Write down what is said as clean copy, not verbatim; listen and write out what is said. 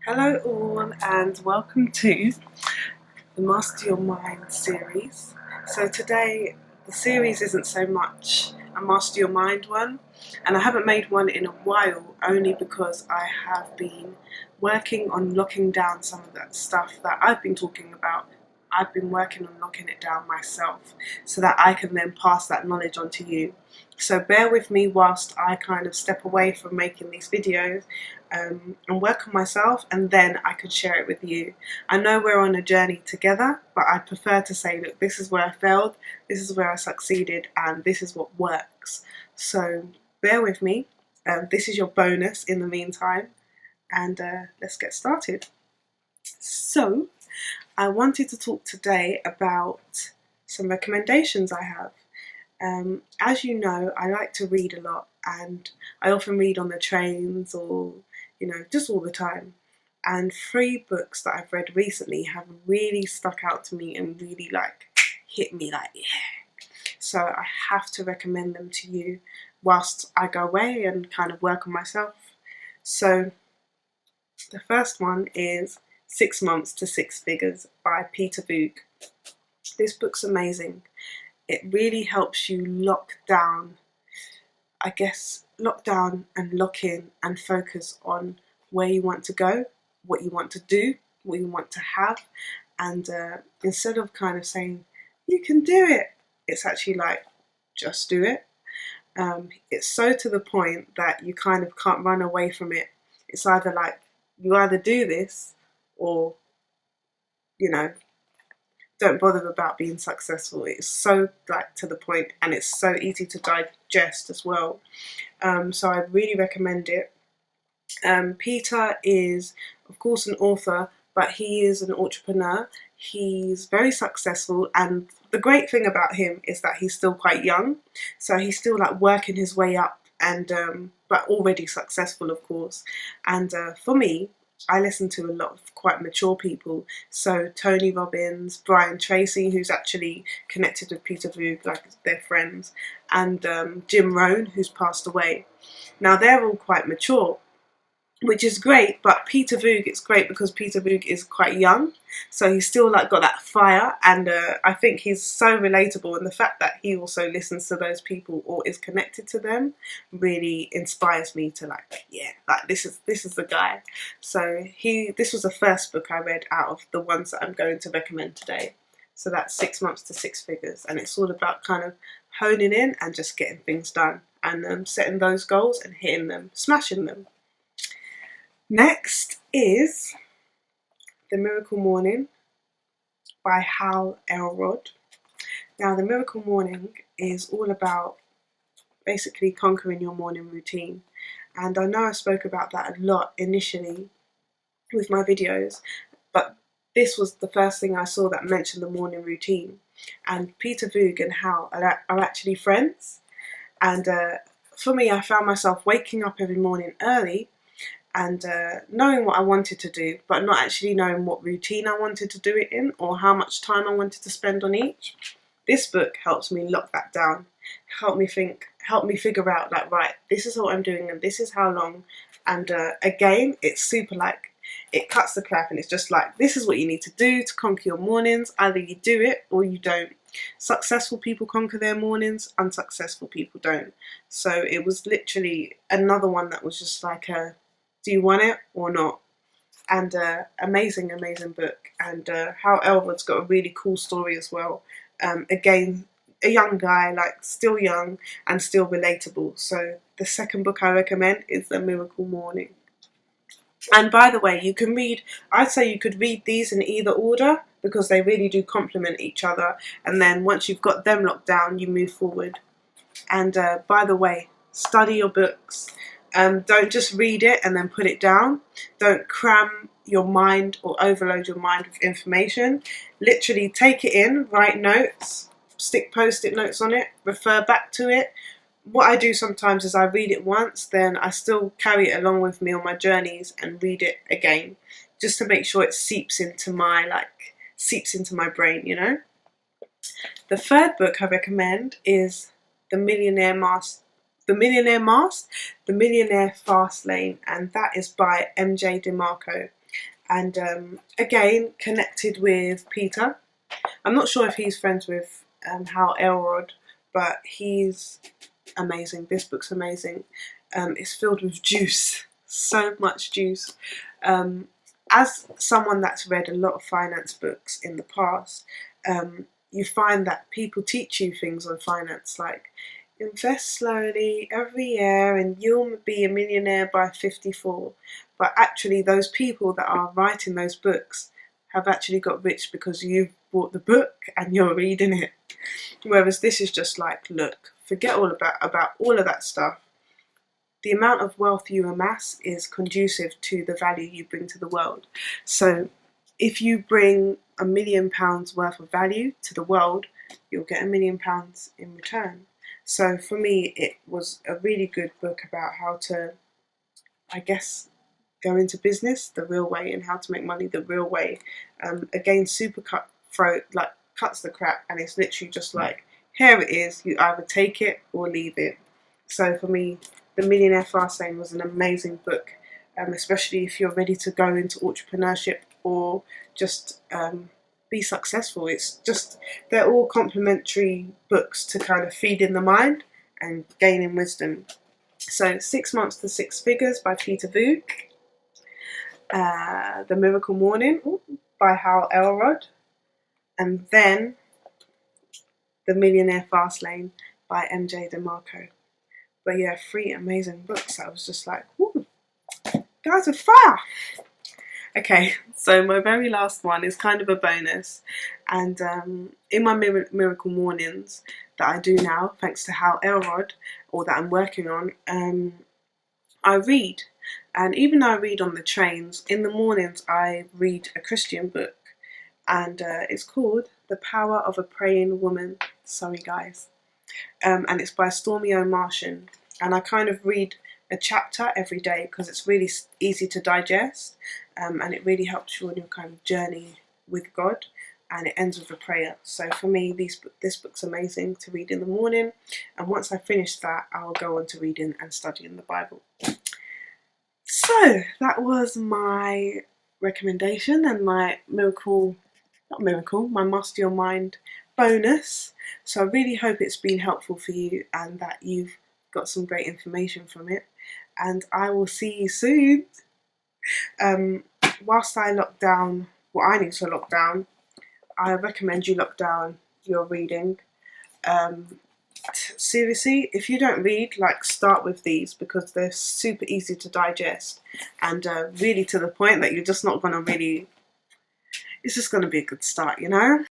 Hello all and welcome to the Master Your Mind series. So today the series isn't so much a Master Your Mind one, and I haven't made one in a while only because I have been working on locking down some of that stuff that I've been talking about. I've been working on locking it down myself so that I can then pass that knowledge on to you. So bear with me whilst I kind of step away from making these videos and work on myself, and then I can share it with you. I know we're on a journey together, but I prefer to say, look, this is where I failed, this is where I succeeded, and this is what works. So bear with me. This is your bonus in the meantime, and let's get started. So I wanted to talk today about some recommendations I have. As you know, I like to read a lot, and I often read on the trains or, just all the time. And 3 books that I've read recently have really stuck out to me and really hit me yeah. So I have to recommend them to you whilst I go away and kind of work on myself. So the first one is 6 Months to Six Figures by Peter Voogd. This book's amazing. It really helps you lock down and lock in and focus on where you want to go, what you want to do, what you want to have. And instead of kind of saying, you can do it, it's actually just do it. It's so to the point that you kind of can't run away from it. It's either you either do this or, don't bother about being successful. It's so to the point, and it's so easy to digest as well. So I really recommend it. Peter is, of course, an author, but he is an entrepreneur. He's very successful, and the great thing about him is that he's still quite young. So he's still working his way up, and but already successful, of course. And for me, I listen to a lot of quite mature people. So Tony Robbins, Brian Tracy, who's actually connected with Peter Voogd, they're friends, and Jim Rohn, who's passed away. Now they're all quite mature, which is great, but Peter Voogd, it's great because Peter Voogd is quite young, so he's still got that fire, and I think he's so relatable, and the fact that he also listens to those people or is connected to them really inspires me to this is the guy. So this was the first book I read out of the ones that I'm going to recommend today. So that's 6 Months to Six Figures, and it's all about kind of honing in and just getting things done, and setting those goals and hitting them, smashing them. Next is The Miracle Morning by Elrod. Now, The Miracle Morning is all about basically conquering your morning routine. And I know I spoke about that a lot initially with my videos, but this was the first thing I saw that mentioned the morning routine. And Peter Voogd and Hal are actually friends. And for me, I found myself waking up every morning early and knowing what I wanted to do, but not actually knowing what routine I wanted to do it in or how much time I wanted to spend on each. This book helps me lock that down, help me figure out right, this is what I'm doing and this is how long. And again, it's super it cuts the crap, and it's just this is what you need to do to conquer your mornings. Either you do it or you don't. Successful people conquer their mornings, unsuccessful people don't. So it was literally another one that was just do you want it or not? And amazing book. And how Elrod's got a really cool story as well. Again, a young guy, still young and still relatable. So the second book I recommend is The Miracle Morning. And by the way, I'd say you could read these in either order because they really do complement each other. And then once you've got them locked down, you move forward. And by the way, study your books. Don't just read it and then put it down. Don't cram your mind or overload your mind with information. Literally take it in, write notes, stick post-it notes on it, refer back to it. What I do sometimes is I read it once, then I still carry it along with me on my journeys and read it again, just to make sure it seeps into my brain, The third book I recommend is The Millionaire The Millionaire Mask, The Millionaire Fastlane, and that is by MJ DeMarco. And again, connected with Peter. I'm not sure if he's friends with Hal Elrod, but he's amazing. This book's amazing. It's filled with juice, so much juice. As someone that's read a lot of finance books in the past, you find that people teach you things on finance, like invest slowly every year and you'll be a millionaire by 54. But actually, those people that are writing those books have actually got rich because you've bought the book and you're reading it. Whereas this is just like, look, forget all about all of that stuff. The amount of wealth you amass is conducive to the value you bring to the world. So if you bring £1 million worth of value to the world, you'll get £1 million in return. So for me, it was a really good book about how to, I guess, go into business the real way and how to make money the real way. Again, super cutthroat, like cuts the crap, and it's literally just like, here it is, you either take it or leave it. So for me, The Millionaire Fastlane was an amazing book, especially if you're ready to go into entrepreneurship or just be successful. It's just, they're all complementary books to kind of feed in the mind and gaining wisdom. So 6 Months to Six Figures by Peter Voogd. The Miracle Morning by Hal Elrod. And then The Millionaire Fastlane by MJ DeMarco. But yeah, 3 amazing books. I was just like, whoo, guys are fire. Okay, so my very last one is kind of a bonus. And in my Miracle Mornings that I do now, thanks to Hal Elrod, or that I'm working on, I read. And even though I read on the trains, in the mornings I read a Christian book. And it's called The Power of a Praying Woman. Sorry, guys. And it's by Stormy O'Martian. And I kind of read a chapter every day because it's really easy to digest, and it really helps you on your kind of journey with God, and it ends with a prayer. So for me, this book's amazing to read in the morning, and once I finish that, I'll go on to reading and studying the Bible. So that was my recommendation and my my Master Your Mind bonus. So I really hope it's been helpful for you and that you've got some great information from it. And I will see you soon. Whilst I lock down what I need to lock down, I recommend you lock down your reading. Seriously, if you don't read, like, start with these because they're super easy to digest and really to the point that you're just not going to really, it's just going to be a good start, you know?